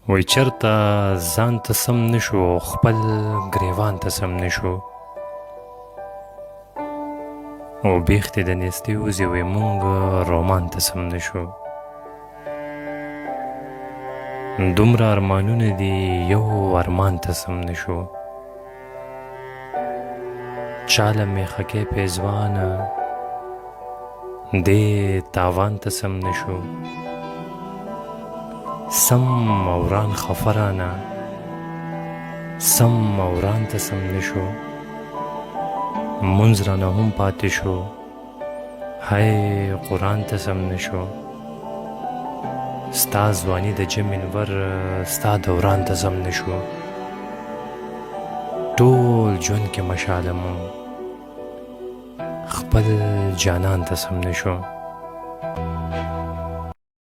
وای چرته ځان ته سم نشو، خپل ګریوان ته سم نشو. او بیختې د نیستۍ وزې وای مونږ رومان ته سم نشو. دومره ارمانونه دي یو ارمان ته سم نشو. چاله میخکې پیزوانه دې تاوان ته سم نشو. سم اوران خفرانه سم اوران ته سم نشو. منځ رانه هم پاتې شو، هی قرآن ته سم نشو. ستا ځواني د جمینور ستا دوران ته سم نشو. ټول ژوند کې مشاله مو خپل جانان ته سم نشو.